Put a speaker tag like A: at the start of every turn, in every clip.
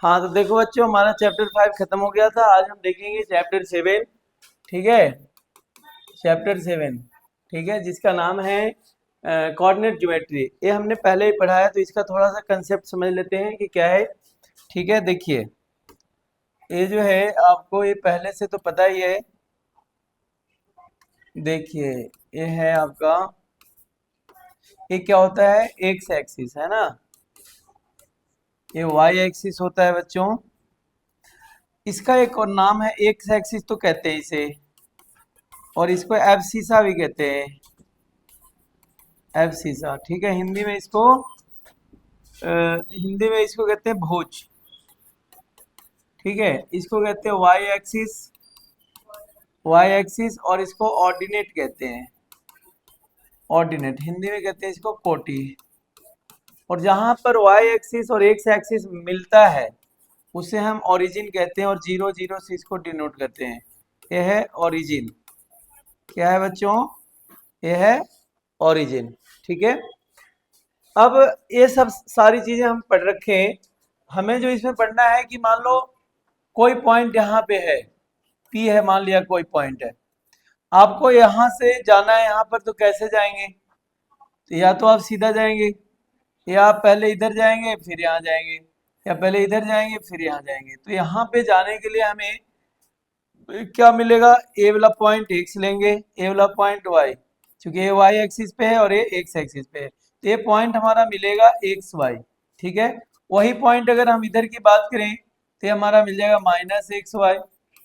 A: हाँ तो देखो बच्चों, हमारा चैप्टर 5 खत्म हो गया था। आज हम देखेंगे चैप्टर 7। ठीक है, चैप्टर 7। ठीक है, जिसका नाम है कोऑर्डिनेट ज्योमेट्री। ये हमने पहले ही पढ़ा है, तो इसका थोड़ा सा कंसेप्ट समझ लेते हैं कि क्या है। ठीक है, देखिए ये जो है आपको ये पहले से तो पता ही है। देखिए ये है आपका, ये क्या होता है, एक्स एक्सिस है ना, ये वाई एक्सिस होता है बच्चों। इसका एक और नाम है एक्स एक्सिस तो कहते हैं इसे, और इसको एब्सिसा भी कहते हैं, एब्सिसा। ठीक है, हिंदी में इसको कहते हैं भुज। ठीक है, इसको कहते हैं वाई एक्सिस, वाई एक्सिस, और इसको ऑर्डिनेट कहते हैं, ऑर्डिनेट हिंदी में कहते हैं इसको कोटि। और जहां पर वाई एक्सिस और एक्स एक्सिस मिलता है उसे हम ओरिजिन कहते हैं, और जीरो जीरो से इसको डिनोट करते हैं। यह है ओरिजिन। क्या है बच्चों, यह है ओरिजिन। ठीक है, अब ये सब सारी चीजें हम पढ़ रखे हैं। हमें जो इसमें पढ़ना है कि मान लो कोई पॉइंट यहाँ पे है, पी है, मान लिया कोई पॉइंट है, आपको यहाँ से जाना है यहाँ पर, तो कैसे जाएंगे? तो या तो आप सीधा जाएंगे, या आप पहले इधर जाएंगे फिर यहाँ जाएंगे, या पहले इधर जाएंगे फिर यहाँ जाएंगे। तो यहाँ पे जाने के लिए हमें क्या मिलेगा, ए वाला पॉइंट एक्स लेंगे, ए वाला पॉइंट वाई, क्योंकि ये वाई एक्सिस पे है और ये एक्स एक्सिस पे है, तो ये पॉइंट हमारा मिलेगा एक्स वाई। ठीक है, वही पॉइंट अगर हम इधर की बात करें तो ये हमारा मिल जाएगा माइनस एक्स वाई।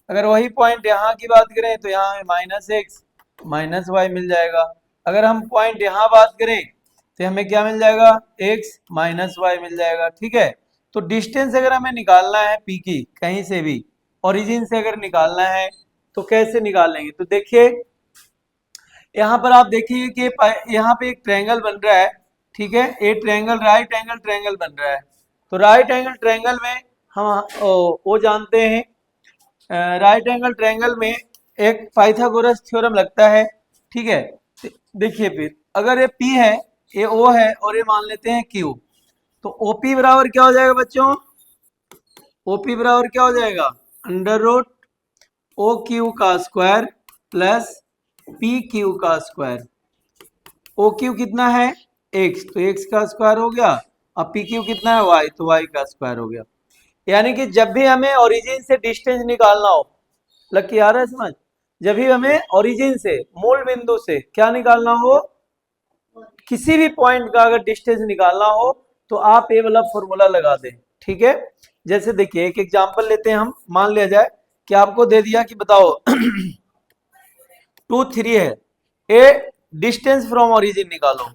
A: अगर वही पॉइंट यहाँ की बात करें तो यहाँ माइनस एक्स माइनस वाई मिल जाएगा। अगर हम पॉइंट यहाँ बात करें तो हमें क्या मिल जाएगा, एक्स माइनस वाई मिल जाएगा। ठीक है, तो डिस्टेंस अगर हमें निकालना है पी की कहीं से भी, ओरिजिन से अगर निकालना है तो कैसे निकालेंगे? तो देखिए यहाँ पर आप देखिए कि यहाँ पे एक ट्रायंगल बन रहा है। ठीक है, ये ट्रायंगल राइट एंगल ट्रायंगल बन रहा है। तो राइट एंगल ट्रायंगल में हम वो जानते हैं, राइट एंगल ट्रायंगल में एक पाइथागोरस थ्योरम लगता है। ठीक है, देखिए फिर अगर ये P है, ये O है, और ये मान लेते हैं Q, तो OP बराबर क्या हो जाएगा बच्चों, OP बराबर क्या हो जाएगा, अंडर रूट ओ क्यू का स्क्वायर प्लस पी क्यू का स्क्वायर। ओ क्यू कितना है, एक्स, तो एक्स का स्क्वायर हो गया, और पी क्यू कितना है, वाई, तो वाई का स्क्वायर हो गया। यानी कि जब भी हमें ओरिजिन से डिस्टेंस निकालना हो, लग आ रहा है समझ, जब भी हमें ओरिजिन से मूल बिंदु से क्या निकालना हो, किसी भी पॉइंट का अगर डिस्टेंस निकालना हो, तो आप ये वाला फॉर्मूला लगा दें। ठीक है, जैसे देखिए एक एग्जांपल लेते हैं हम, मान लिया जाए कि आपको दे दिया कि बताओ 2 3 है, ए डिस्टेंस फ्रॉम ओरिजिन निकालो,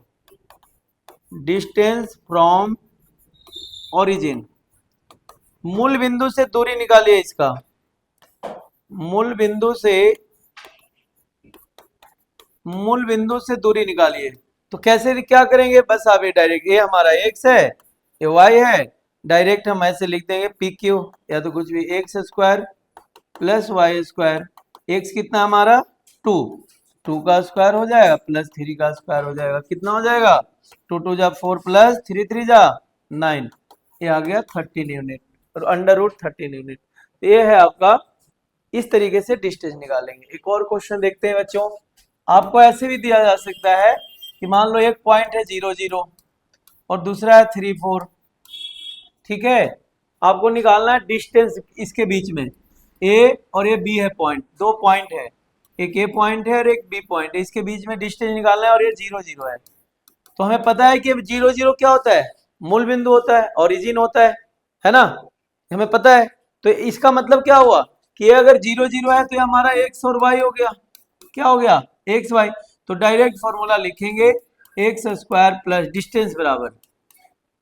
A: डिस्टेंस फ्रॉम ओरिजिन, मूल बिंदु से दूरी निकालिए इसका, मूल बिंदु से, मूल बिंदु से दूरी निकालिए। तो कैसे क्या करेंगे, बस आप ये डायरेक्ट, ये हमारा एक्स है, ये वाई है, डायरेक्ट हम ऐसे लिख देंगे पी क्यू, या तो कुछ भी, x square plus y square. X कितना हमारा 2, 2 का स्क्वायर हो जाएगा प्लस 3 का स्क्वायर हो जाएगा, कितना हो जाएगा, 2 2 जा 4 प्लस 3 3 जा 9, ये आ गया 13 यूनिट, और अंडर रूट 13 यूनिट। तो ये है आपका, इस तरीके से डिस्टेंस निकालेंगे। एक और क्वेश्चन देखते हैं बच्चों, आपको ऐसे भी दिया जा सकता है कि मान लो एक पॉइंट है 0 0 और दूसरा है 3 4। ठीक है, आपको निकालना है डिस्टेंस इसके बीच में, ए और ये बी है पॉइंट, दो पॉइंट है, एक ए पॉइंट है और एक बी पॉइंट है, इसके बीच में डिस्टेंस निकालना है, और ये 0 0 है। तो हमें पता है कि 0 0 क्या होता है, मूल बिंदु होता है, ओरिजिन होता है ना, हमें पता है। तो इसका मतलब क्या हुआ कि ये अगर 0 0 है तो ये हमारा एक्स और वाई हो गया, क्या हो गया, एक्स वाई। तो डायरेक्ट फॉर्मूला लिखेंगे, एक्स स्क्वायर प्लस डिस्टेंस बराबर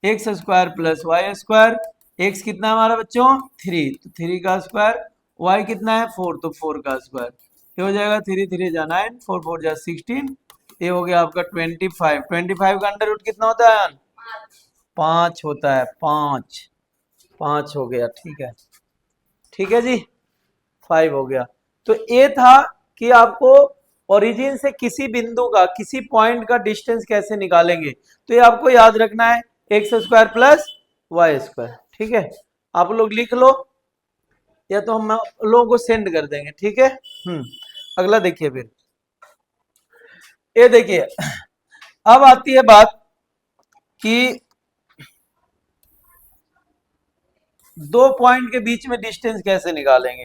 A: x square plus y square. X कितना है हमारा बच्चों 3, तो 3 का स्क्वायर, वाई कितना है 4, तो 4 का स्क्वायर। ये हो जाएगा 3 3 जा 9, 4 4 जा 16, ये हो गया आपका 25। 25 का अंडर रूट कितना होता है, 5 होता है, 5 5 हो गया। ठीक है, ठीक है जी, 5 हो गया। तो ये था कि आपको ओरिजिन से किसी बिंदु का, किसी पॉइंट का डिस्टेंस कैसे निकालेंगे। तो ये आपको याद रखना है, x square plus y square. ठीक है, आप लोग लिख लो या तो हम लोगों को सेंड कर देंगे, ठीक है। अगला देखिए फिर, ये देखिए अब आती है बात कि दो पॉइंट के बीच में डिस्टेंस कैसे निकालेंगे,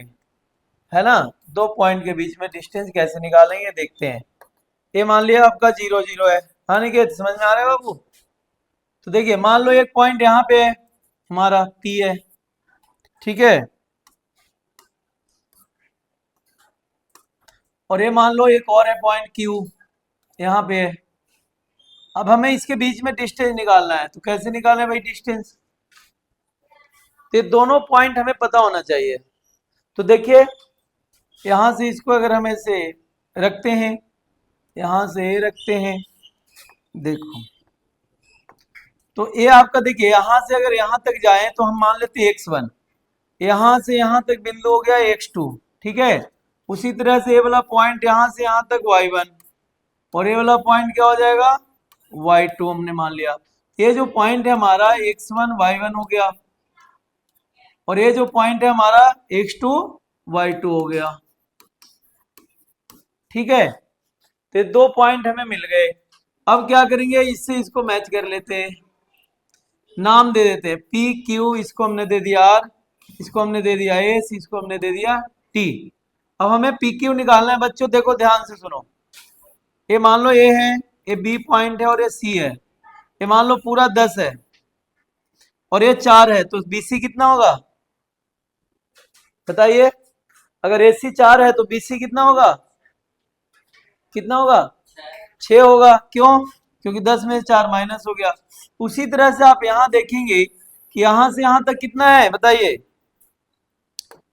A: है ना। दो पॉइंट के बीच में डिस्टेंस कैसे निकालेंगे देखते हैं। ये मान लिया आपका 0 0 है, हाँ नहीं समझ में आ रहा है बाबू। तो देखिए मान लो एक पॉइंट यहाँ पे है हमारा P है, ठीक है, और ये मान लो एक और है पॉइंट Q यहाँ पे है। अब हमें इसके बीच में डिस्टेंस निकालना है, तो कैसे निकालें भाई डिस्टेंस। तो ये दोनों पॉइंट हमें पता होना चाहिए। तो देखिए यहां से इसको अगर हम ऐसे रखते हैं, यहां से रखते हैं, देखो तो ये आपका देखिए यहां से अगर यहां तक जाए तो हम मान लेते हैं x1, यहां से यहां तक बिंदु हो गया x2, ठीक है। उसी तरह से ये वाला पॉइंट यहां से यहां तक y1 और ये वाला पॉइंट क्या हो जाएगा y2, हमने मान लिया। ये जो पॉइंट है हमारा x1 y1 हो गया और ये जो पॉइंट है हमारा x2 y2 हो गया, ठीक है। तो ये दो पॉइंट हमें मिल गए। अब क्या करेंगे, इससे इसको मैच कर लेते हैं, नाम दे देते हैं पी क्यू, इसको हमने दे दिया आर, इसको हमने दे दिया एस, इसको हमने दे दिया टी। अब हमें पी क्यू निकालना है बच्चों, देखो ध्यान से सुनो। ये मान लो ये है, ये बी पॉइंट है और ये सी है। ये मान लो पूरा 10 है और ये 4 है, तो बीसी कितना होगा बताइए। अगर एसी 4 है तो बीसी कितना होगा, कितना होगा 6 होगा। क्यों, क्योंकि 10 में से 4 माइनस हो गया। उसी तरह से आप यहां देखेंगे कि यहां से यहां तक कितना है बताइए,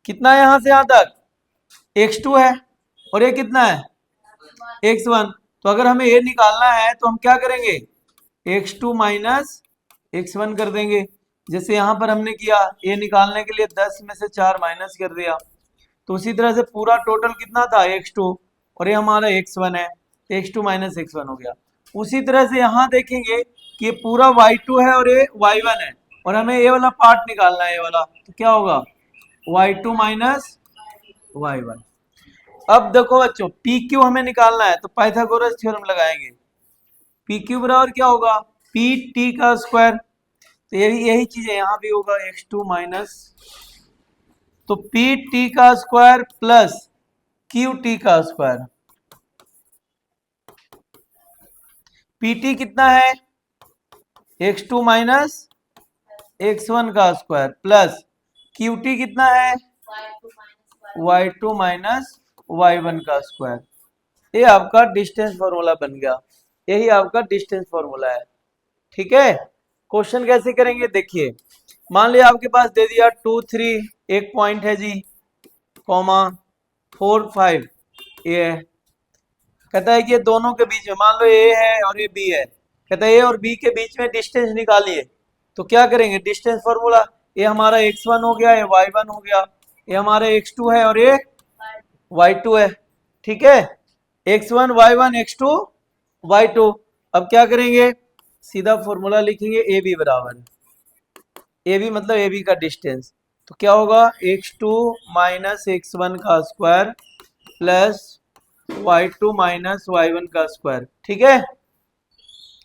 A: कितना है यहां से यहां तक x2 है और ये कितना है x1। तो अगर हमें ये निकालना है तो हम क्या करेंगे, x2 माइनस x1 कर देंगे। जैसे यहां पर हमने किया, ये निकालने के लिए 10 में से 4 माइनस कर दिया। तो उसी तरह से पूरा टोटल कितना था x2 और ये हमारा x1 है, x2 माइनस x1 हो गया। उसी तरह से यहाँ देखेंगे कि ये पूरा y2 है और ये y1 है और हमें ये वाला पार्ट निकालना है, ये वाला, तो क्या होगा y2 माइनस y1। अब देखो बच्चों पी क्यू हमें निकालना है, तो पाइथागोरस थ्योरम लगाएंगे। पी क्यू बराबर क्या होगा, पी टी का स्क्वायर। तो यही यही चीज है यहाँ भी होगा x2 माइनस, तो पी टी का स्क्वायर प्लस क्यू टी का स्क्वायर। पीटी कितना है x2 माइनस x1 का स्क्वायर प्लस क्यूटी कितना है y2 माइनस y1 का स्क्वायर। ये आपका डिस्टेंस फॉर्मूला बन गया, यही आपका डिस्टेंस फॉर्मूला है, ठीक है। क्वेश्चन कैसे करेंगे देखिए, मान लिया आपके पास दे दिया 2 3 एक पॉइंट है जी, कॉमा 4 5 ये है। कहता है कि ये दोनों के बीच में मान लो ए है और ये बी है, कहता है ए और बी के बीच में डिस्टेंस निकालिए। तो क्या करेंगे, डिस्टेंस फॉर्मूला, ये हमारा x1 हो गया, ये y1 हो गया, ये हमारा x2 है और ये y2 है, ठीक है। x1 y1 x2 y2। अब क्या करेंगे, सीधा फॉर्मूला लिखेंगे ए बी बराबर, ए बी मतलब ए बी का डिस्टेंस। तो क्या होगा x2 माइनस x1 का square plus y2 minus y1 का स्क्वायर, ठीक है।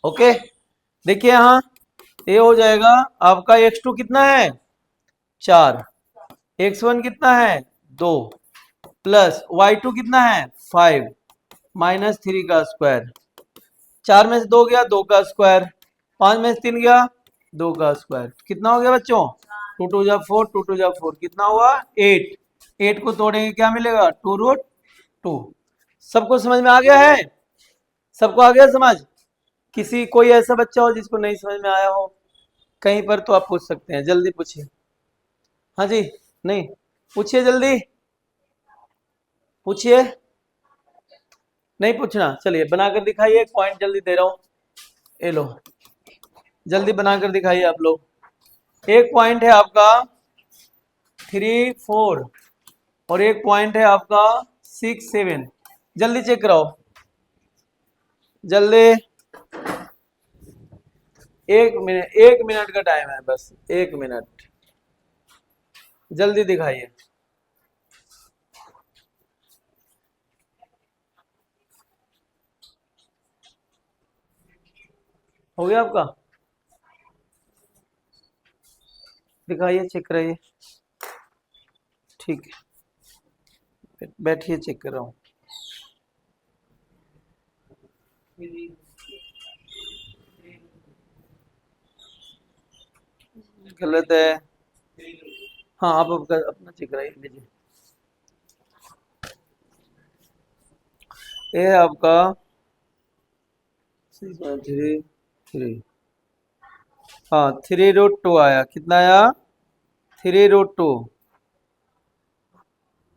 A: ओके देखिए यहाँ ये हो जाएगा आपका x2 कितना है 4, x1 कितना है 2 प्लस y2 कितना है 5 माइनस 3 का स्क्वायर। 4 में से 2 गया 2 का स्क्वायर, 5 में से 3 गया 2 का स्क्वायर, कितना हो गया बच्चों 2 2 जा 4, 2 2 जा 4, कितना हुआ 8। 8 को तोड़ेंगे क्या मिलेगा 2 रूट 2। सबको समझ में आ गया है, सबको आ गया समझ। किसी कोई ऐसा बच्चा हो जिसको नहीं समझ में आया हो कहीं पर तो आप पूछ सकते हैं, जल्दी पूछिए। हाँ जी, नहीं पूछिए जल्दी पूछिए, नहीं पूछना, चलिए बनाकर दिखाइए, एक पॉइंट जल्दी दे रहा हूं, ये लो जल्दी बनाकर दिखाइए आप लोग। एक पॉइंट है आपका 3 4 और एक पॉइंट है आपका 6 7, जल्दी चेक कराओ जल्दी। 1 मिनट, 1 मिनट का टाइम है बस, 1 मिनट। जल्दी दिखाइए। हो गया आपका? दिखाइए, चेक कराइए। ठीक है, बैठिए, चेक कर रहा हूँ। गलत है। हाँ, आप अपना चेक कराइए, लीजिए। ये है आपका 6.33। हाँ, 3√2 आया। कितना आया? 3√2।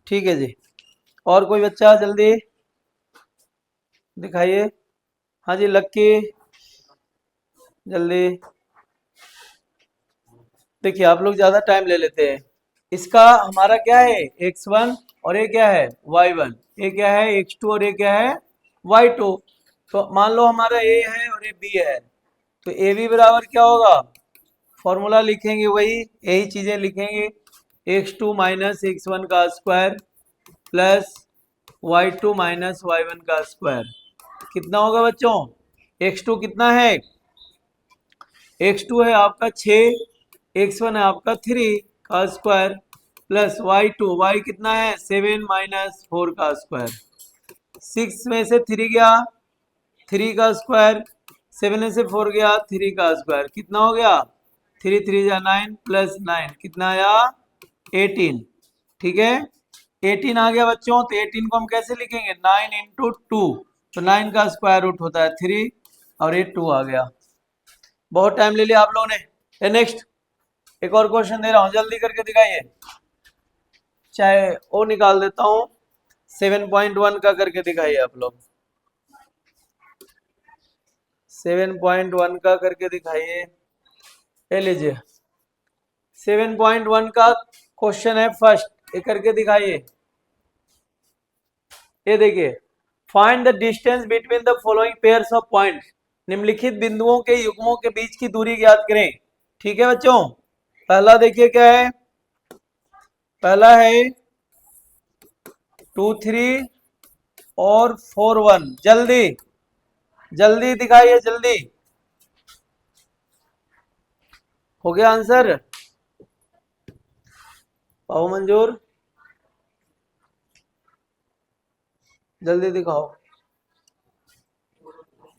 A: ठीक है जी। और कोई बच्चा जल्दी दिखाइए। हाँ जी, लक्की, जल्दी। देखिए, आप लोग ज्यादा टाइम ले लेते हैं। इसका हमारा क्या है? x1 और ये क्या है? y1। ये क्या है? x2 और ये क्या है? y2। तो मान लो हमारा a है और ये b है, तो ए बी बराबर क्या होगा? फॉर्मूला लिखेंगे, वही यही चीजें लिखेंगे। x2 माइनस x1 का square plus y2 minus y1 का स्क्वायर। कितना होगा बच्चों? x2 कितना है? x2 है आपका 6, x1 है आपका 3 का स्क्वायर प्लस y2, y कितना है? 7 माइनस 4 का स्क्वायर। 6 में से 3 गया, 3 का स्क्वायर, 7 में से 4 गया, 3 का स्क्वायर। कितना हो गया? 3 3 जा 9 प्लस 9 कितना आया? 18। ठीक है, 18 आ गया बच्चों। तो 18 को हम कैसे लिखेंगे? 9 इंटू 2। तो 9 का स्क्वायर रूट होता है 3 और ये 2 आ गया। बहुत टाइम ले लिया आप लोगों ने। नेक्स्ट, एक और क्वेश्चन दे रहा हूं, जल्दी करके दिखाइए। चाहे वो निकाल देता हूं, 7.1 का करके दिखाइए आप लोग। 7.1 का करके दिखाइए। ले लीजिए, 7.1 का क्वेश्चन है फर्स्ट, ये करके दिखाइए। ये देखिए, find the distance between the following pairs of point. निम्नलिखित बिंदुओं के युग्मों के बीच की दूरी ज्ञात करें। ठीक है बच्चों, पहला देखिए क्या है? पहला है 2 3 और 4 1। जल्दी जल्दी दिखाइए, जल्दी। हो गया आंसर? पाओ मंजूर, जल्दी दिखाओ।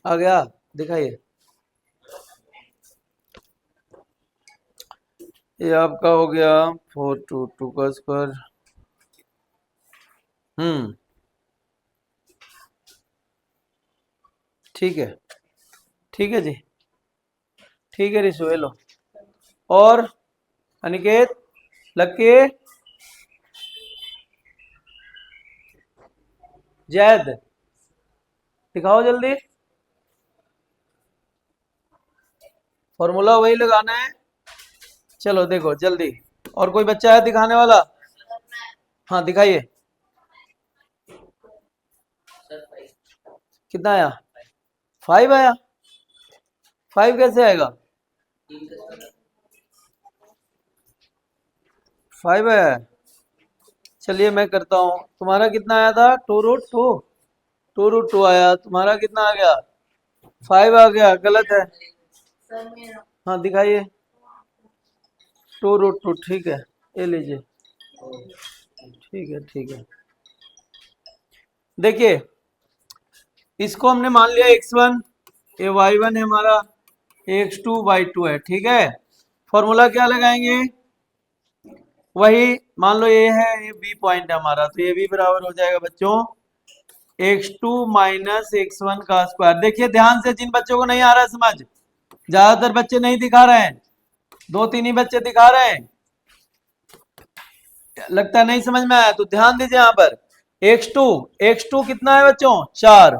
A: आ गया? दिखाइए। ये आपका हो गया 4 2 का स्क्वायर। ठीक है, ठीक है जी, ठीक है रिशु, लो। और अनिकेत, लक्की, जैद, दिखाओ जल्दी। फॉर्मूला वही लगाना है। चलो देखो जल्दी। और कोई बच्चा है दिखाने वाला? हाँ दिखाइए। कितना आया? 5 आया? 5 कैसे आएगा? 5 आया? चलिए मैं करता हूँ। तुम्हारा कितना आया था? 2√2। 2√2 आया। तुम्हारा कितना आ गया? 5 आ गया। गलत है। हाँ दिखाइए। 2√2। ठीक है, ये लीजिए। ठीक है, ठीक है। देखिए, इसको हमने मान लिया x1, ये y1 है हमारा, x2 y2 है। ठीक है, फॉर्मूला क्या लगाएंगे? वही, मान लो ये है, ये बी पॉइंट है हमारा, तो ये भी बराबर हो जाएगा बच्चों x2 माइनस x1 का स्क्वायर। देखिए ध्यान से, जिन बच्चों को नहीं आ रहा है समझ, ज्यादातर बच्चे नहीं दिखा रहे हैं, 2 3 ही बच्चे दिखा रहे हैं, लगता है नहीं समझ में आया, तो ध्यान दीजिए यहाँ पर। x2 कितना है बच्चों? 4।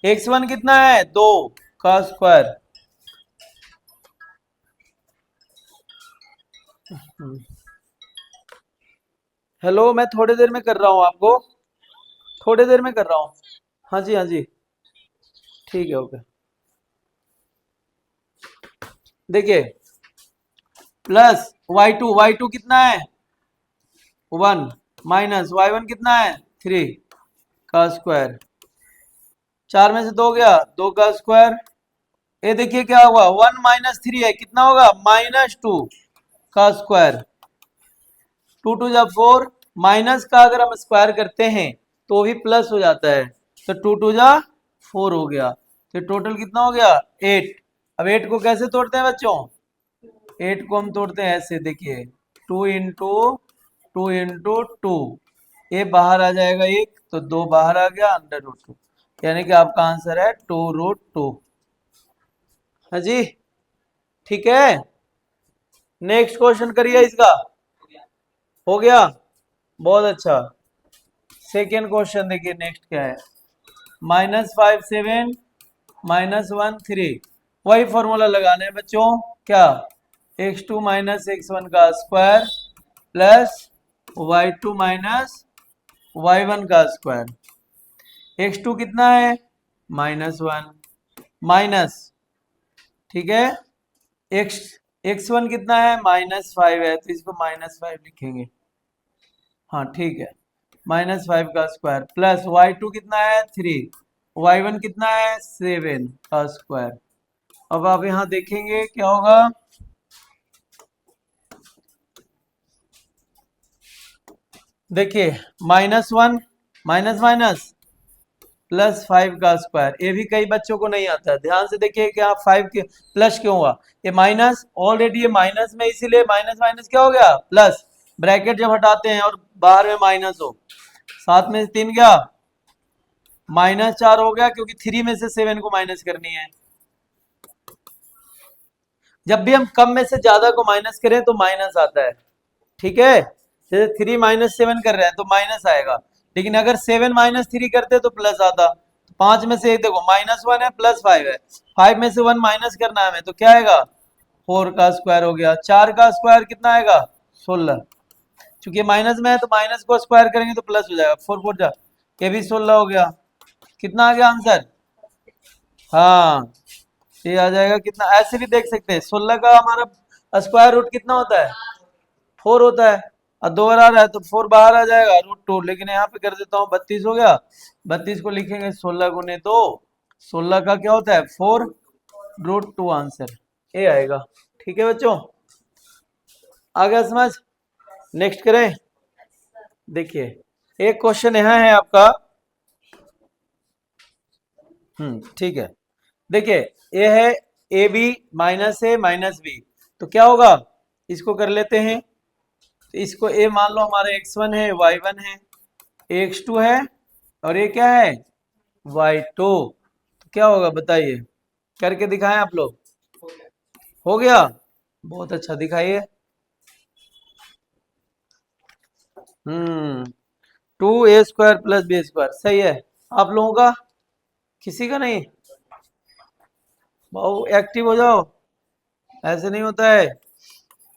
A: x1 कितना है? 2 का स्क्वायर। हेलो, मैं थोड़ी देर में कर रहा हूँ आपको, थोड़ी देर में कर रहा हूँ। हाँ जी, हाँ जी, ठीक है, ओके। देखिए, प्लस y2 कितना है? 1 माइनस y1 कितना है 3 का स्क्वायर, 4 में से 2 गया 2 का स्क्वायर। ये देखिए क्या हुआ 1 माइनस 3 है कितना होगा -2 का स्क्वायर, 2 टू जा 4, माइनस का अगर हम स्क्वायर करते हैं तो भी प्लस हो जाता है, तो 2 टू जा 4 हो गया, तो टोटल कितना हो गया 8। अब 8 को कैसे तोड़ते हैं बच्चों, 8 को हम तोड़ते हैं ऐसे, देखिए 2 इंटू 2 ये बाहर आ जाएगा 1, तो 2 बाहर आ गया √2, यानी कि आपका आंसर है 2√2। हाँ जी ठीक है, नेक्स्ट क्वेश्चन करिए इसका। हो गया, बहुत अच्छा। सेकेंड क्वेश्चन देखिए नेक्स्ट क्या है, -5 7 -1 3, वही फॉर्मूला लगाना है बच्चों, क्या x2 माइनस x1 का square plus y2 minus y1 का स्क्वायर। x2 कितना है -1 माइनस, ठीक है, x1 कितना है -5 है, तो इसको -5 लिखेंगे, हाँ ठीक है, -5 का स्क्वायर प्लस y2 कितना है 3, y1 कितना है 7 का स्क्वायर। अब आप यहाँ देखेंगे क्या होगा, देखिए -1 माइनस माइनस +5 का स्क्वायर, ये भी कई बच्चों को नहीं आता है, ध्यान से देखिए कि आप 5 के प्लस क्यों हुआ, ये माइनस ऑलरेडी ये माइनस में, इसीलिए माइनस माइनस क्या हो गया प्लस, ब्रैकेट जब हटाते हैं और बाहर में माइनस हो, 7 में से 3 गया -4 हो गया, क्योंकि 3 में से 7 को माइनस करनी है। जब भी हम कम में से ज्यादा को माइनस करें तो माइनस आता है, ठीक है, जैसे 3 -7 कर रहे हैं तो माइनस आएगा, लेकिन अगर 7 -3 करते तो प्लस आता। 5 में से एक देखो -1 है +5 है, 5 में से 1 माइनस करना है हमें, तो क्या आएगा 4 का स्क्वायर हो गया, 4 का स्क्वायर कितना आएगा 16, चूंकि माइनस में है तो माइनस को स्क्वायर करेंगे तो प्लस हो जाएगा, 4 4 जा, ये भी 16 हो गया, कितना आ गया आंसर, हाँ ये आ जाएगा कितना, ऐसे भी देख सकते हैं 16 का हमारा स्क्वायर रूट कितना होता है 4 होता है, और 2 बार आ रहा है तो 4 बाहर आ जाएगा √2, लेकिन यहाँ पे कर देता हूँ 32 हो गया, 32 को लिखेंगे 16 गुने 2, 16 का क्या होता है 4√2 आंसर ये आएगा। ठीक है बच्चों, आ गया समझ, नेक्स्ट करें। देखिए एक क्वेश्चन यहाँ है आपका, ठीक है, देखिए ये है ए बी -a -b, तो क्या होगा इसको कर लेते हैं, तो इसको ए मान लो हमारा x1 है y1 है, x2 है और ये क्या है y2, तो क्या होगा बताइए, करके दिखाएं आप लोग, हो गया, बहुत अच्छा दिखाइए। 2a² + b², सही है, आप लोगों का, किसी का नहीं, बहुत एक्टिव हो जाओ, ऐसे नहीं होता है,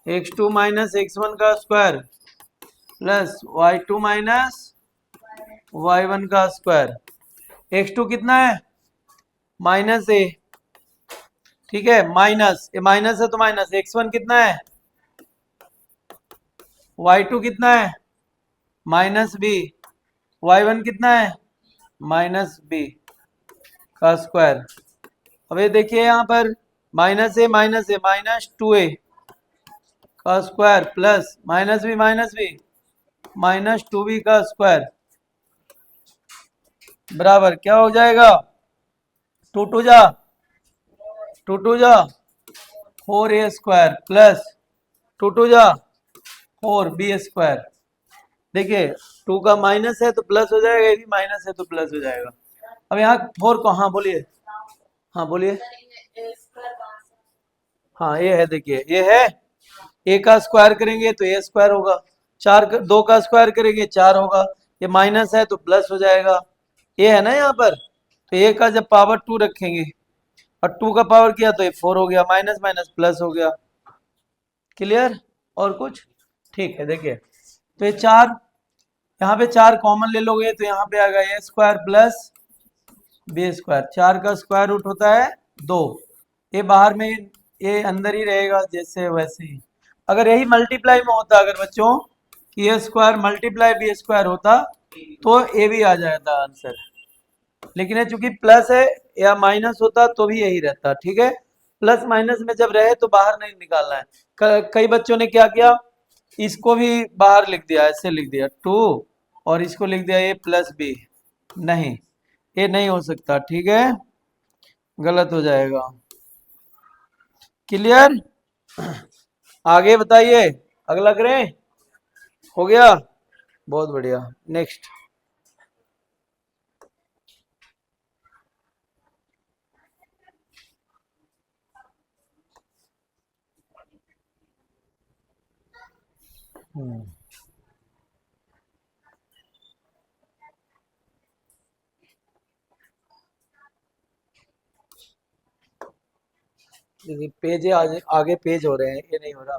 A: x2 माइनस x1 का square plus y2 minus y1 का स्क्वायर, x2 कितना है -a, ठीक है, माइनस ये माइनस है तो माइनस, x1 कितना है y2 कितना है -b, y1 कितना है -b का स्क्वायर। अब ये देखिए यहाँ पर -a -2a का स्क्वायर प्लस -b -2b का स्क्वायर बराबर क्या हो जाएगा, 2 टू जा 4a² प्लस 2 जा 4b²। देखिए 2 का माइनस है तो प्लस हो जाएगा, ये भी माइनस है तो प्लस हो जाएगा। अब यहाँ 4 को, हाँ बोलिए, हाँ बोलिए, हाँ ये है, देखिए ये है, a का स्क्वायर करेंगे तो a² होगा, 2 का स्क्वायर करेंगे 4 होगा, ये माइनस है तो प्लस हो जाएगा, ये है ना यहाँ पर, तो a का जब पावर 2 रखेंगे और 2 का पावर किया तो ये 4 हो गया, माइनस माइनस प्लस हो गया, क्लियर, और कुछ, ठीक है। देखिए तो ये 4, यहाँ पे 4 कॉमन ले लोगे तो यहाँ पे आएगा a² प्लस b², 4 का स्क्वायर रूट होता है 2, ये बाहर में, ये अंदर ही रहेगा जैसे वैसे ही। अगर यही मल्टीप्लाई में होता अगर बच्चों ए स्क्वायर मल्टीप्लाई बी स्क्वायर होता तो ए भी आ जाता आंसर, लेकिन ये चूंकि प्लस है या माइनस होता तो भी यही रहता। ठीक है, प्लस माइनस में जब रहे तो बाहर नहीं निकालना है। कई बच्चों ने क्या किया, इसको भी बाहर लिख दिया, ऐसे लिख दिया 2 और इसको लिख दिया ए प्लस बी। नहीं, ये नहीं हो सकता, ठीक है, गलत हो जाएगा। क्लियर? आगे बताइए, अगला करें? हो गया, बहुत बढ़िया। नेक्स्ट, पेज आगे पेज हो रहे हैं, ये नहीं हो रहा।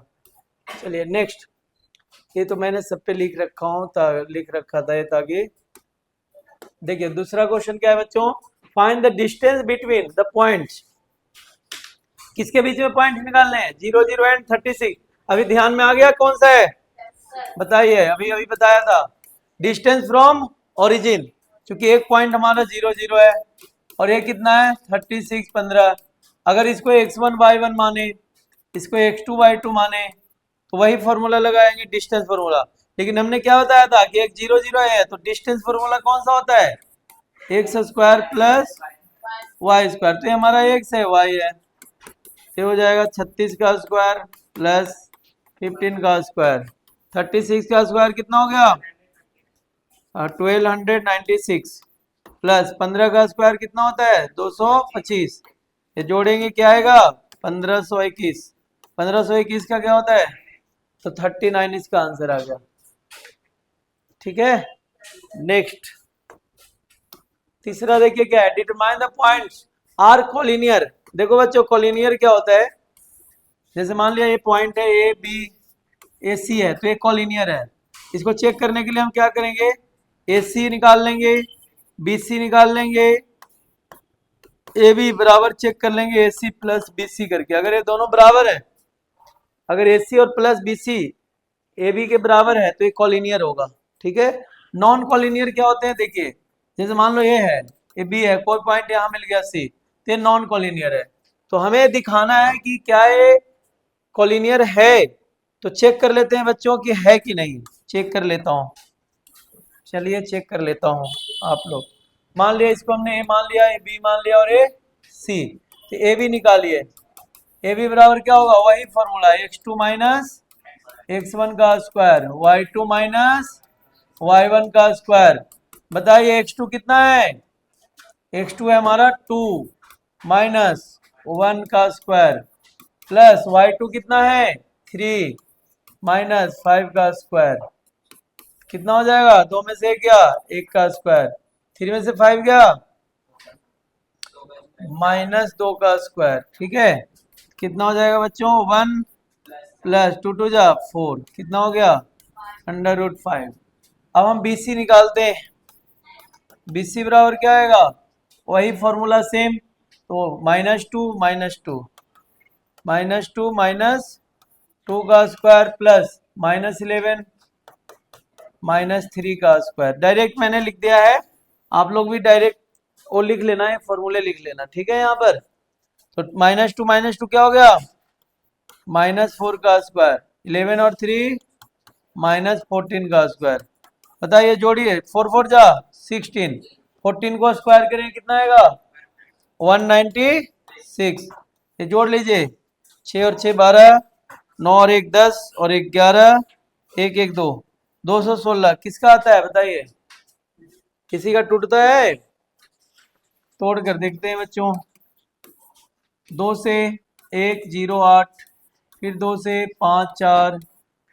A: चलिए नेक्स्ट, ये तो मैंने सब पे लिख रखा हूँ, लिख रखा था ये, ताकि देखिए दूसरा क्वेश्चन क्या है बच्चों, find the distance between the points. किसके बीच में पॉइंट निकालने हैं? 0 0 एंड 36। अभी ध्यान में आ गया कौन सा है? बताइए, अभी अभी बताया था, डिस्टेंस फ्रॉम ओरिजिन, क्योंकि एक पॉइंट हमारा 0 0 है और ये कितना है 36 15। अगर इसको x1 y1 माने, इसको x2 y2 माने, तो वही फॉर्मूला लगाएंगे, डिस्टेंस फॉर्मूला। लेकिन हमने क्या बताया था कि एक 0 0 है तो डिस्टेंस फॉर्मूला कौन सा होता है? X square plus y square. तो ये हमारा एक्स है, वाई है, ये हो जाएगा 36 का स्क्वायर प्लस 15 का स्क्वायर। 36 का स्क्वायर कितना हो गया? 1296 प्लस 15 का स्क्वायर कितना होता है? 225। ये जोड़ेंगे क्या आएगा? 1521। 1521 का क्या होता है? तो 39 इसका आंसर आ गया। ठीक है, नेक्स्ट तीसरा देखिए क्या है, determine the points are collinear. देखो बच्चों, कोलिनियर क्या होता है? जैसे मान लिया ये पॉइंट है ए बी ए सी है, तो ये कोलिनियर है। इसको चेक करने के लिए हम क्या करेंगे, ए सी निकाल लेंगे, बी सी निकाल लेंगे, ए बी बराबर चेक कर लेंगे ए सी प्लस बी सी करके। अगर ये दोनों बराबर है, अगर ए सी और plus B C A B के बराबर है तो ये कोलिनियर होगा। ठीक है, नॉन कोलिनियर क्या होते हैं? देखिए जैसे मान लो ये है, ये बी है, कोई पॉइंट यहाँ मिल गया सी, तो ये नॉन कोलिनियर है। तो हमें दिखाना है कि क्या ये कोलिनियर है। तो चेक कर लेते हैं बच्चों कि है कि नहीं, चेक कर लेता हूँ। चलिए चेक कर लेता हूँ। आप लोग मान लिया, इसको हमने ए मान लिया, ए बी मान लिया और ए सी, तो ए बी निकालिए। ए बी बराबर क्या होगा? वही फॉर्मूला, x2 माइनस x1 का स्क्वायर, y2 माइनस y1 का स्क्वायर। बताइए x2 कितना है? x2 है हमारा 2 माइनस 1 का स्क्वायर प्लस y2 कितना है? 3 माइनस 5 का स्क्वायर। कितना हो जाएगा? 2 में से गया 1 का स्क्वायर, 3 में से 5 गया -2 का स्क्वायर। ठीक है, कितना हो जाएगा बच्चों? 1 प्लस 2 2 जा 4, कितना हो गया? √5। अब हम BC निकालते हैं। BC बराबर क्या आएगा? वही फॉर्मूला सेम, तो -2 -2 का स्क्वायर प्लस -11 -3 का स्क्वायर। डायरेक्ट मैंने लिख दिया है, आप लोग भी डायरेक्ट वो लिख लेना है, फॉर्मूले लिख लेना। ठीक है, यहाँ पर तो -2 क्या हो गया? -4 का स्क्वायर, 11 और 3 -14 का स्क्वायर। बताइए, जोड़िए, 4 4 जा 16, 14 को स्क्वायर करें कितना आएगा? 196। ये जोड़ लीजिए, 6 और 6 12, 9 और 1 10 और 1 11, 1 1 2, 216 किसका आता है? बताइए, किसी का टूटता है? तोड़ कर देखते हैं बच्चों। 2 से 1 0 8, फिर 2 से 5 4,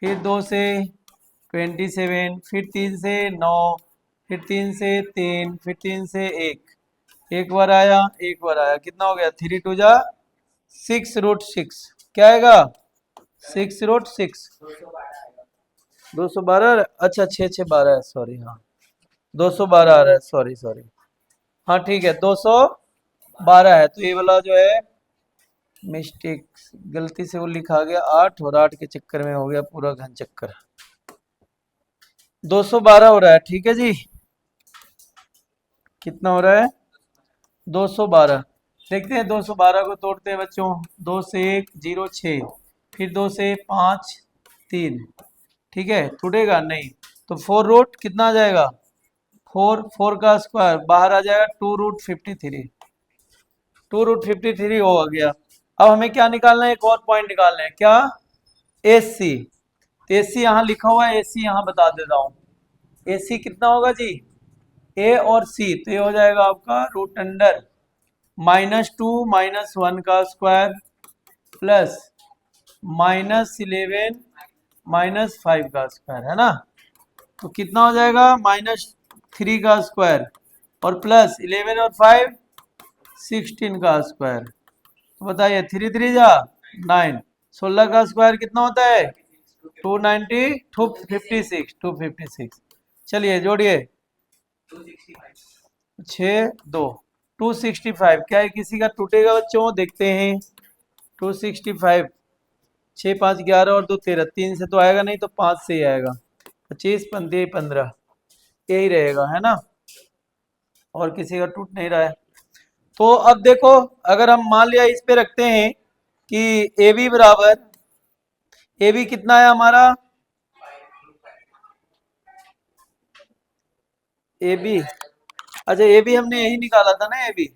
A: फिर 2 से 27, फिर 3 से 9, फिर 3 से 3, फिर 3 से 1, एक बार आया एक बार आया, कितना हो गया? 3 2 जा 6√6। क्या आएगा? 6√6, 212। अच्छा 6 6 12 है, सॉरी, हाँ 212 आ रहा है, सॉरी सॉरी, हाँ ठीक है 212 है। तो ये वाला जो है मिस्टेक, गलती से वो लिखा गया 8 और 8 के चक्कर में हो गया पूरा घन चक्कर। 212 हो रहा है, ठीक है जी। कितना हो रहा है? 212। देखते हैं 212 को तोड़ते हैं बच्चों। 2 से 1 0 6, फिर 2 से 5 3, ठीक है, टूटेगा नहीं। तो 4 रूट कितना आ जाएगा? 4, 4 का स्क्वायर बाहर आ जाएगा, 2 रूट 53। 2 रूट 53 हो गया। अब हमें क्या निकालना है? एक और पॉइंट निकालना है, क्या? S C. एस सी यहाँ लिखा हुआ है, एस सी यहाँ बता देता हूँ। एस सी कितना होगा जी? ए और सी, तो ये हो जाएगा आपका रूट अंडर -2 -1 का स्क्वायर प्लस -11 -5 का स्क्वायर, है ना। तो कितना हो जाएगा? -3 का स्क्वायर और प्लस 11 और 5 16 का स्क्वायर। तो बताइए, 3 3 जा 9, 16 का स्क्वायर कितना होता है? 290, 256, 256। चलिए जोड़िए, 6 2 265। क्या है, किसी का टूटेगा बच्चों? देखते हैं। 265, 6 5 11 और 2 13, 3 से तो आएगा नहीं, तो 5 से ही आएगा। 25 15 15, यही रहेगा, है ना। और किसी का टूट नहीं रहा है। तो अब देखो, अगर हम मान लिया इस पे रखते हैं कि ए बी बराबर, ए बी कितना है हमारा? ए बी, अच्छा ए बी हमने यही निकाला था ना, ए बी।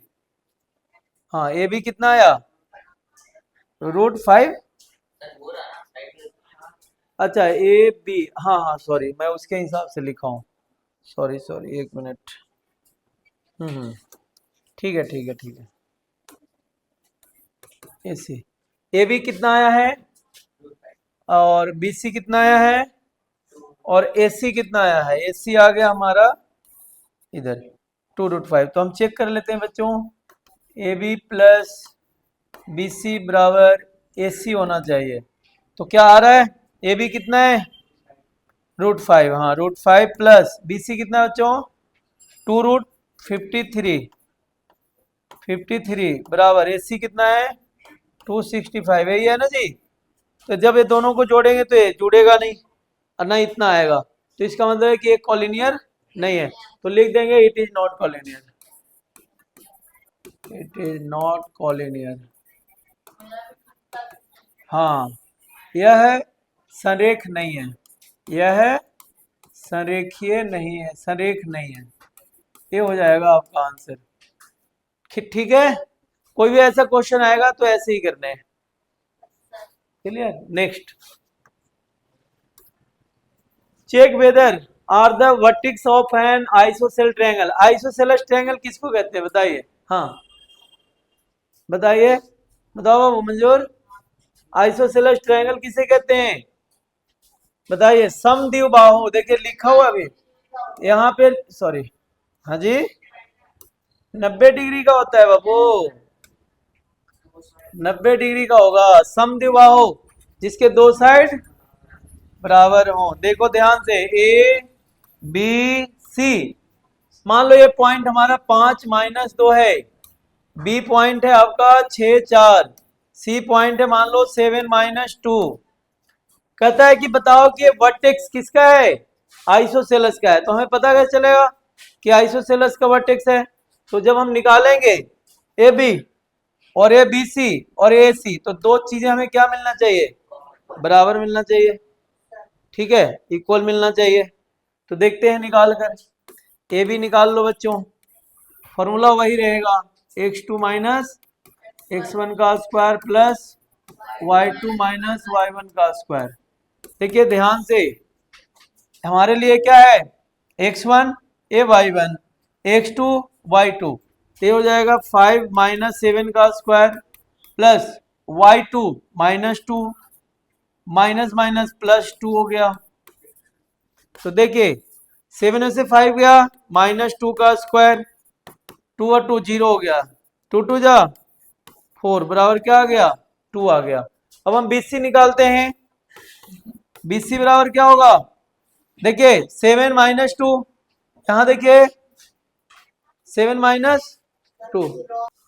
A: हाँ, ए बी कितना आया? √5। अच्छा ए बी, हाँ हाँ सॉरी, मैं उसके हिसाब से लिखा हूँ। सॉरी सॉरी, एक मिनट। हम्म, ठीक है ठीक है ठीक है। ए सी, ए बी कितना आया है और बी सी कितना आया है और ए सी कितना आया है? ए सी आ गया हमारा इधर 2√5। तो हम चेक कर लेते हैं बच्चों। A B plus B C बराबर ए सी होना चाहिए। तो क्या आ रहा है? ए बी कितना है? √5। हाँ, √5 प्लस बी सी कितना है बच्चों? 2√53, 53 बराबर ए सी कितना है? 265, यही है ना जी। तो जब ये दोनों को जोड़ेंगे तो ये जुड़ेगा नहीं और ना इतना आएगा, तो इसका मतलब है कि ये कॉलिनियर नहीं है। तो लिख देंगे it is not collinear, it is not collinear. हाँ, यह संरेख नहीं है, यह संरेखीय नहीं है, संरेख नहीं है। ये हो जाएगा आपका आंसर। ठीक है। कोई भी ऐसा क्वेश्चन आएगा तो ऐसे ही करने हैं। Clear. Next, check whether are the vertices of an isosceles triangle. Isosceles triangle किसको कहते हैं बताइए? हाँ बताइए, बताओ बाबू मंजूर, आइसोसेलस ट्रायंगल किसे कहते हैं? बताइए। समद्विबाहु, देखिए लिखा हुआ अभी यहाँ पे, सॉरी, हाँ जी, 90 डिग्री का होता है बाबू, 90 डिग्री का होगा। समद्विबाहु जिसके दो साइड बराबर हो। देखो ध्यान से, ए बी सी, मान लो ये पॉइंट हमारा 5 -2 है, बी पॉइंट है आपका 6 4, सी पॉइंट है मान लो 7 -2। कहता है कि बताओ कि वर्टेक्स किसका है? आइसोसेलस का है। तो हमें पता कैसे चलेगा कि आइसोसेलस का वर्टेक्स है? तो जब हम निकालेंगे ए बी और ए बी सी और ए सी, तो दो चीजें हमें क्या मिलना चाहिए? बराबर मिलना चाहिए, ठीक है, इक्वल मिलना चाहिए। तो देखते हैं निकाल कर। ए बी निकाल लो बच्चों, फॉर्मूला वही रहेगा, x2 माइनस x1 का square plus y2 minus y1 का स्क्वायर। देखिए ध्यान से, हमारे लिए क्या है? x1 ए y1, x2 y2। ये हो जाएगा 5 -7 का square plus y2 -2, minus minus plus 2 हो गया। तो देखिए 7 में से 5 गया, -2 का स्क्वायर, 2 और 2 0 हो गया, 2 2 जा 4 बराबर क्या आ गया? 2 आ गया। अब हम BC निकालते हैं। BC बराबर क्या होगा? देखिए 7 -2, यहाँ देखिए 7 -2।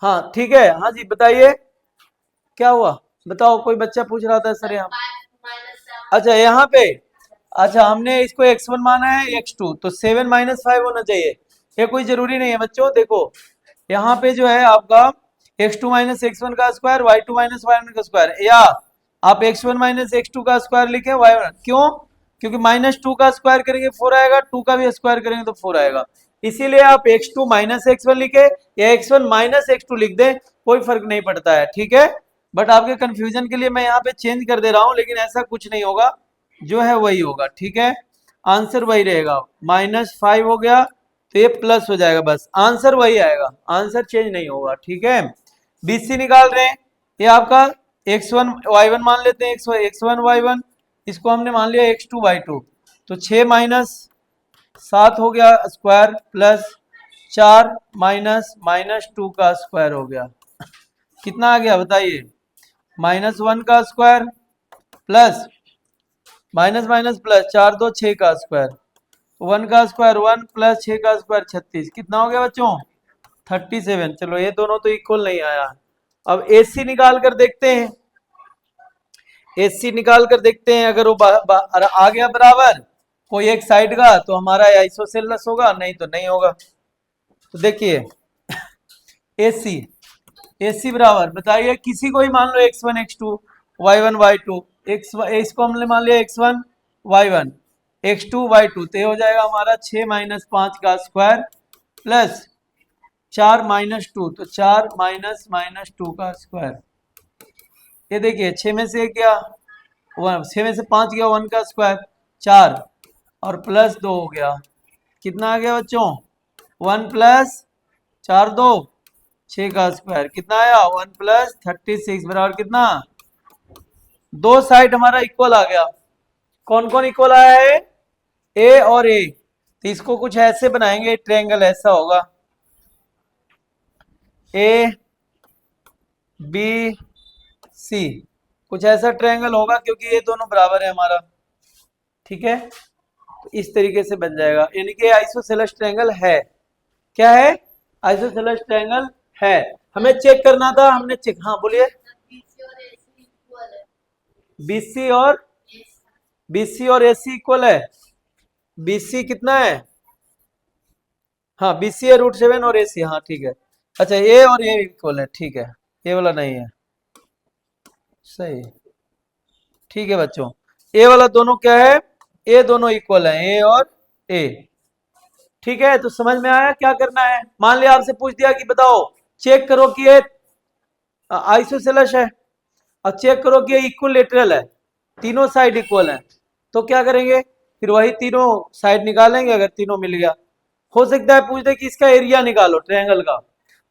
A: हाँ ठीक है, हाँ जी बताइए क्या हुआ? बताओ, कोई बच्चा पूछ रहा था सर यहाँ। अच्छा यहाँ पे, अच्छा, हमने इसको x1 माना है, x2, तो 7 माइनस 5 होना चाहिए। ये कोई जरूरी नहीं है बच्चों, देखो यहाँ पे जो है आपका x2 माइनस x1 का स्क्वायर, y2 माइनस y1 का स्क्वायर, या आप x1 माइनस x2 का स्क्वायर लिखे y1, क्यों? क्योंकि माइनस 2 का स्क्वायर करेंगे 4 आएगा, 2 का भी स्क्वायर करेंगे तो 4 आएगा, इसीलिए आप x2 माइनस x1 लिखे या x1 माइनस x2 लिख दे, कोई फर्क नहीं पड़ता है, ठीक है। बट आपके कंफ्यूजन के लिए मैं यहाँ पे चेंज कर दे रहा हूँ, लेकिन ऐसा कुछ नहीं होगा, जो है वही होगा, ठीक है। आंसर वही रहेगा, -5 हो गया तो ये प्लस हो जाएगा, बस आंसर वही आएगा, आंसर चेंज नहीं होगा, ठीक है। BC निकाल रहे हैं, ये आपका x1 y1 मान लेते हैं, x1 y1, इसको हमने मान लिया x2 y2, तो 6 माइनस 7 हो गया स्क्वायर, प्लस 4 माइनस -2 का स्क्वायर हो गया, कितना आ गया बताइए? -1 का square plus minus minus plus 4 2 6 का स्क्वायर, 1 का स्क्वायर 1 प्लस 6 का स्क्वायर 36, कितना हो गया बच्चों? 37। चलो ये दोनों तो इक्वल नहीं आया। अब AC निकाल कर देखते हैं, AC निकाल कर देखते हैं, अगर वो आ गया बराबर कोई एक साइड का तो हमारा आइसोसेलेस होगा, नहीं तो नहीं होगा। तो देखिए AC बराबर बताइए, किसी को ही मान लो x1 x2 y1 y2, इसको हमने मान लिया x1 y1 x2 y2, तो ये हो जाएगा हमारा 6 माइनस 5 का स्क्वायर प्लस 4 माइनस 2, तो 4 माइनस -2 का स्क्वायर। ये देखिए 6 में से क्या 6 में से 5 गया, 1 का स्क्वायर 4 और प्लस 2 हो गया, कितना आ गया बच्चों? 1 प्लस 4 2 6 का स्क्वायर, कितना आया? 1 प्लस 36 बराबर कितना? दो साइड हमारा इक्वल आ गया। कौन कौन इक्वल आया है? ए और ए। तो इसको कुछ ऐसे बनाएंगे, ट्रायंगल ऐसा होगा, ए बी सी, कुछ ऐसा ट्रायंगल होगा, क्योंकि ये दोनों बराबर है हमारा, ठीक है। तो इस तरीके से बन जाएगा, यानी कि आइसोसेलेस ट्रायंगल है। क्या है? आइसोसेलेस ट्रायंगल है। हमें चेक करना था, हमने चेक, हाँ बोलिए। BC और AC इक्वल है। BC कितना है? हाँ BC है √7 और AC, हाँ ठीक है। अच्छा A और A इक्वल है, ठीक है, ये वाला नहीं है, सही, ठीक है बच्चों। ए वाला दोनों क्या है? ए दोनों इक्वल है, ए और ए, ठीक है। तो समझ में आया क्या करना है? मान लिया आपसे पूछ दिया कि बताओ, चेक करो कि ये आइसोसेलेस है और चेक करो कि ये इक्विलेटरल है, तीनों साइड इक्वल है, तो क्या करेंगे? फिर वही तीनों साइड निकालेंगे, अगर तीनों मिल गया। हो सकता है पूछ दे कि इसका एरिया निकालो ट्रायंगल का,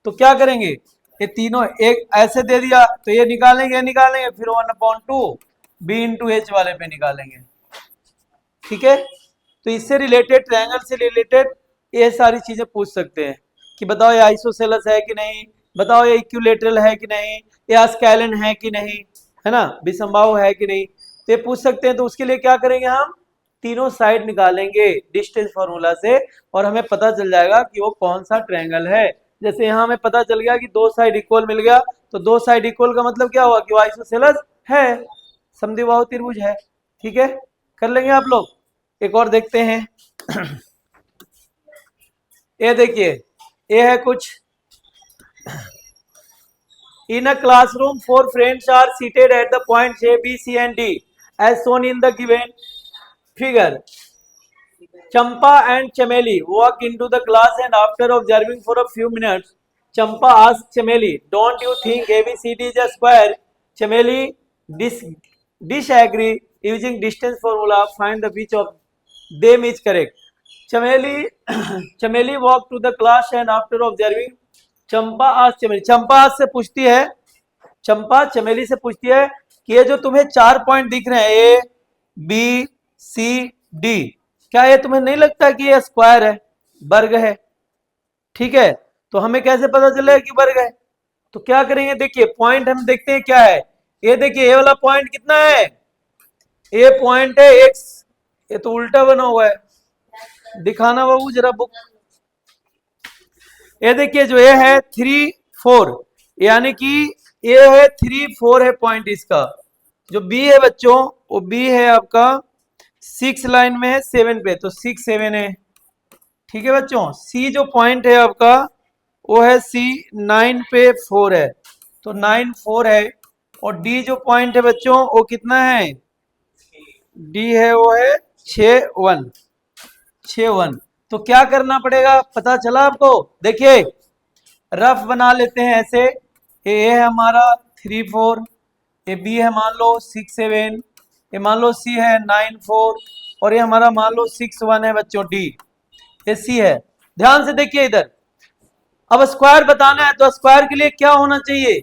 A: तो क्या करेंगे? ये तीनों एक ऐसे दे दिया तो ये निकालेंगे, फिर 1/2 B/H वाले पे निकालेंगे, ठीक है। तो इससे रिलेटेड, ट्रायंगल से रिलेटेड ये सारी चीजें पूछ सकते हैं कि बताओ ये आइसोसेलेस है कि नहीं, बताओ ये इक्विलेटरल है कि नहीं, ये स्केलन है कि नहीं, है ना, विसंबाहु है कि नहीं, तो ये पूछ सकते हैं। तो उसके लिए क्या करेंगे? हम तीनों साइड निकालेंगे डिस्टेंस फॉर्मूला से, और हमें पता चल जाएगा कि वो कौन सा ट्रायंगल है। जैसे यहाँ हमें पता चल गया कि दो साइड इक्वल मिल गया, तो दो साइड इक्वल का मतलब क्या हुआ? कि वो आइसोसेलेस है, समद्विबाहु त्रिभुज है, ठीक है। कर लेंगे आप लोग। एक और देखते हैं ये देखिए, ये है कुछ, in a classroom 4 friends are seated at the points A, B, C and D as shown in the given figure. Champa and Chameli walk into the class and after observing for a few minutes, Champa asks Chameli, don't you think ABCD is a square? Chameli disagree. Using distance formula, find the which of them is correct. Chameli walked to the class and after observing, चंपा आज चमेली, चंपा आज से पूछती है, चंपा चमेली से पूछती है कि ये जो तुम्हें 4 पॉइंट दिख रहे हैं A, B, C, D, क्या ये तुम्हें नहीं लगता कि ये स्क्वायर है, वर्ग है, ठीक है। तो हमें कैसे पता चलेगा कि वर्ग है? तो क्या करेंगे? देखिए पॉइंट हम देखते हैं क्या है। ये देखिए ये वाला पॉइंट कितना है? ये पॉइंट है X, ये तो उल्टा बना हुआ है, दिखाना बाबू जरा बुक। ये देखिए जो ये है 3 4, यानी कि ये है 3 4 है पॉइंट इसका। जो B है बच्चों, वो B है आपका 6 लाइन में है 7 पे, तो 6 7 है। ठीक है बच्चों, सी जो पॉइंट है आपका वो है सी 9 पे 4 है, तो 9 4 है। और डी जो पॉइंट है बच्चों वो कितना है, डी है वो है 6 1, 6 1। तो क्या करना पड़ेगा पता चला आपको, देखिए रफ बना लेते हैं ऐसे, ए है हमारा 3 4, ये बी है मान लो 6 7, ये मान लो सी है 9 4, और ये हमारा मान लो 6 1 है बच्चों डी, ये सी है। ध्यान से देखिए इधर, अब स्क्वायर बताना है तो स्क्वायर के लिए क्या होना चाहिए,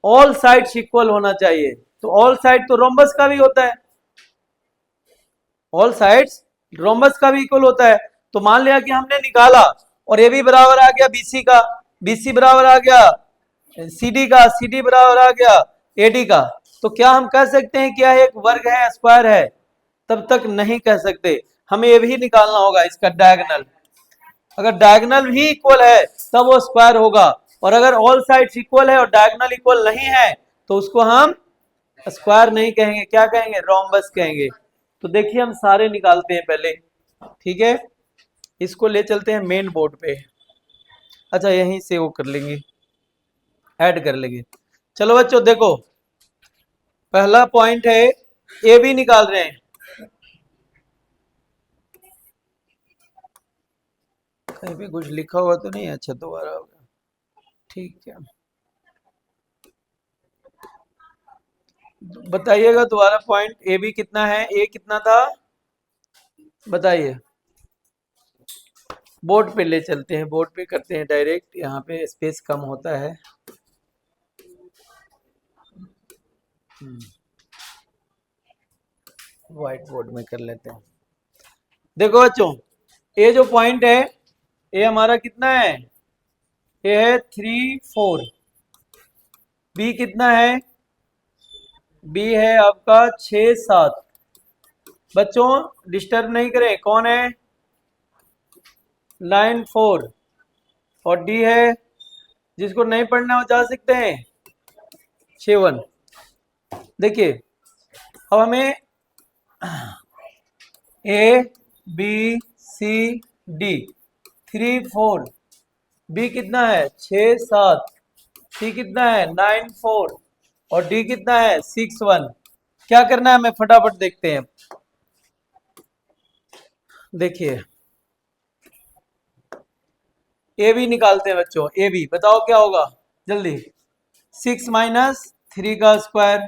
A: ऑल साइड्स इक्वल होना चाहिए। तो ऑल साइड तो रोम्बस का भी होता है, ऑल साइड्स रोम्बस का भी इक्वल होता है। तो मान लिया कि हमने निकाला और ये भी बराबर आ गया बीसी का, बीसी बराबर आ गया सीडी का, सीडी बराबर आ गया एडी का। तो क्या हम कह सकते हैं क्या एक वर्ग है स्क्वायर है, तब तक नहीं कह सकते, हमें ये भी निकालना होगा इसका डायगोनल। अगर डायगोनल भी इक्वल है तब वो स्क्वायर होगा, और अगर ऑल साइड्स इक्वल है और डायगोनल इक्वल नहीं है तो उसको हम स्क्वायर नहीं कहेंगे, क्या कहेंगे, रोम्बस कहेंगे। तो देखिए हम सारे निकालते हैं पहले, ठीक है, इसको ले चलते हैं मेन बोर्ड पे। अच्छा यहीं से वो कर लेंगे, ऐड कर लेंगे। चलो बच्चों देखो, पहला पॉइंट है ए बी निकाल रहे हैं, कहीं पे कुछ लिखा हुआ तो नहीं, अच्छा दोबारा हो गया, ठीक है बताइएगा दोबारा पॉइंट ए बी कितना है, ए कितना था बताइए। बोर्ड पे ले चलते हैं, बोर्ड पे करते हैं डायरेक्ट, यहाँ पे स्पेस कम होता है। व्हाइट बोर्ड में कर लेते हैं। देखो बच्चों, ये जो पॉइंट है ये हमारा कितना है, ये है 3 4, बी कितना है, बी है आपका 6 7। बच्चों डिस्टर्ब नहीं करें, कौन है 9 4, और डी है जिसको नहीं पढ़ना हो जा सकते हैं 6 1। देखिए अब हमें A B C D 3 4, B कितना है 6 7, सी कितना है 9 4, और डी कितना है 6 1। क्या करना है हमें फटाफट देखते हैं। देखिए ए बी निकालते हैं बच्चों, ए बी बताओ क्या होगा जल्दी, 6 माइनस 3 का स्क्वायर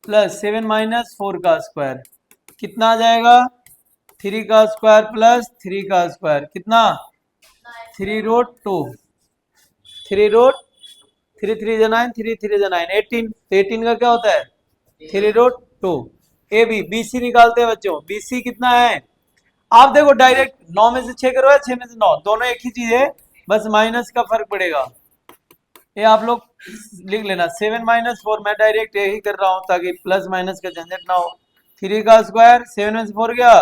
A: प्लस 7 माइनस 4 का स्क्वायर, कितना आ जाएगा 3 का स्क्वायर प्लस 3 का स्क्वायर, कितना 3 रूट 2, 3 रूट 3 3 जा 9, 3 3 जा 9 18, तो 18 का क्या होता है 3 root 2। A B, B C निकालते हैं बच्चों, बी सी कितना है, आप देखो डायरेक्ट 9 में से 6 करो या 6 में से 9, दोनों एक ही चीज है, बस माइनस का फर्क पड़ेगा। ये आप लोग लिख लेना 7 माइनस 4, मैं डायरेक्ट यही कर रहा हूं ताकि प्लस माइनस का झंझट ना हो। 3 का स्क्वायर 7 में से 4 गया,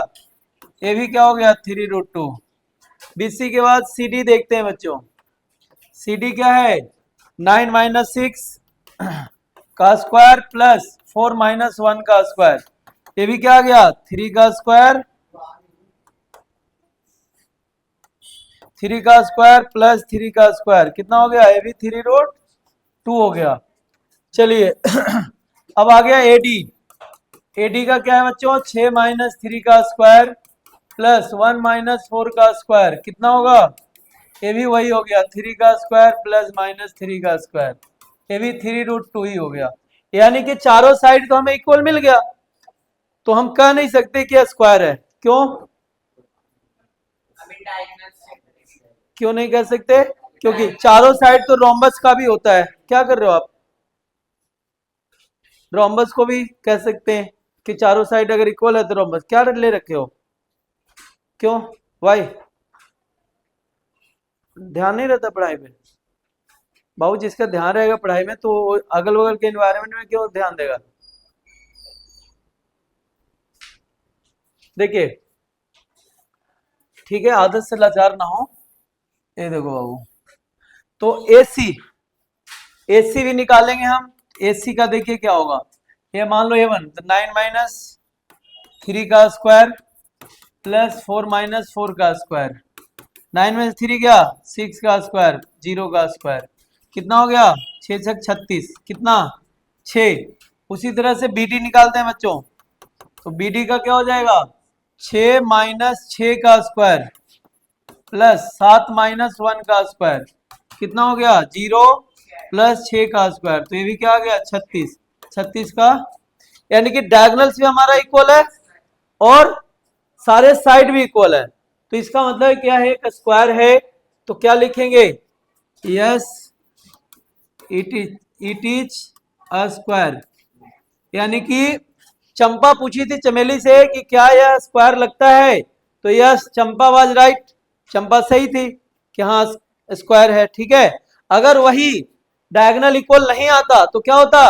A: ये भी क्या हो गया 3 रूट 2। बीसी के बाद सी डी देखते हैं बच्चों, सी डी क्या है 9 माइनस 6 का स्क्वायर प्लस 4 माइनस 1 का स्क्वायर, ये भी क्या आ गया 3 का स्क्वायर, 3 का स्क्वायर प्लस 3 का स्क्वायर, कितना हो गया, ये भी 3 रूट 2 हो गया। चलिए अब आ गया एडी, एडी का क्या है बच्चों 6 माइनस 3 का स्क्वायर प्लस 1 माइनस 4 का स्क्वायर, कितना होगा, ये भी वही हो गया 3 का स्क्वायर प्लस माइनस 3 का स्क्वायर, ये भी 3 रूट 2 ही हो गया। यानी कि चारों साइड तो हमें इक्वल मिल गया, तो हम कह नहीं सकते कि स्क्वायर है, क्यों क्यों नहीं कह सकते, क्योंकि चारों साइड तो रोम्बस का भी होता है। क्या कर रहे हो आप, रोम्बस को भी कह सकते हैं कि चारों साइड अगर इक्वल है तो रोम्बस, क्या ले रखे हो, क्यों वाई ध्यान नहीं रहता पढ़ाई पे, बाबू जिसका ध्यान रहेगा पढ़ाई में तो अगल बगल के एनवायरनमेंट में क्यों ध्यान देगा। देखिए ठीक है, आदत से लाचार ना हो, ये देखो बाबू, तो एसी, एसी भी निकालेंगे हम, एसी का देखिए क्या होगा, ये मान लो ए वन, तो 9 माइनस 3 का स्क्वायर प्लस 4 माइनस 4 का स्क्वायर, 9 में से 3 क्या, 6 का स्क्वायर, 0 का स्क्वायर, कितना हो गया, 6 छक 36, कितना 6। उसी तरह से बी डी निकालते हैं बच्चों, तो बी डी का क्या हो जाएगा, 6 माइनस 6 का स्क्वायर प्लस 7 माइनस 1 का स्क्वायर, कितना हो गया, 0 प्लस 6 का स्क्वायर, तो ये भी क्या आ गया, 36। 36 का, यानी कि डायगोनल्स भी हमारा इक्वल है और सारे साइड भी इक्वल है, तो इसका मतलब क्या है, एक स्क्वायर है, तो क्या लिखेंगे, yes it is a square. यानी कि चंपा पूछी थी चमेली से कि क्या यह स्क्वायर लगता है, तो यस चंपा वाज राइट, चंपा सही थी कि हाँ स्क्वायर है, ठीक है। अगर वही डायगोनल इक्वल नहीं आता तो क्या होता,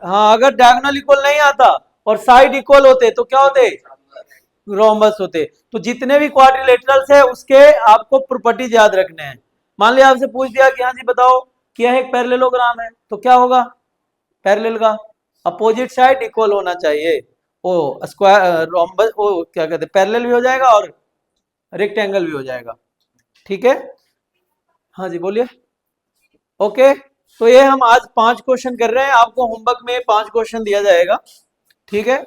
A: हाँ अगर डायगोनल इक्वल नहीं आता और साइड इक्वल होते तो क्या होते, रोम्बस होते। तो जितने भी क्वाड्रिलेटरल्स है उसके आपको प्रॉपर्टीज याद रखने हैं। मान लिया आपसे पूछ दिया कि हाँ जी बताओ क्या है, एक पैरेललोग्राम है, तो क्या होगा, पैरेलल का अपोजिट साइड इक्वल होना चाहिए, वो स्क्वायर रोम्बस वो क्या कहते हैं, पैरेलल भी हो जाएगा और रेक्टेंगल भी हो जाएगा, ठीक है। हाँ जी बोलिए। ओके, तो ये हम आज 5 क्वेश्चन कर रहे हैं, आपको होमवर्क में 5 क्वेश्चन दिया जाएगा, ठीक है।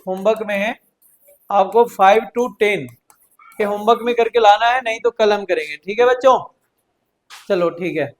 A: होमवर्क में है आपको 5 to 10 के होमवर्क में करके लाना है, नहीं तो कल हम करेंगे, ठीक है बच्चों, चलो ठीक है।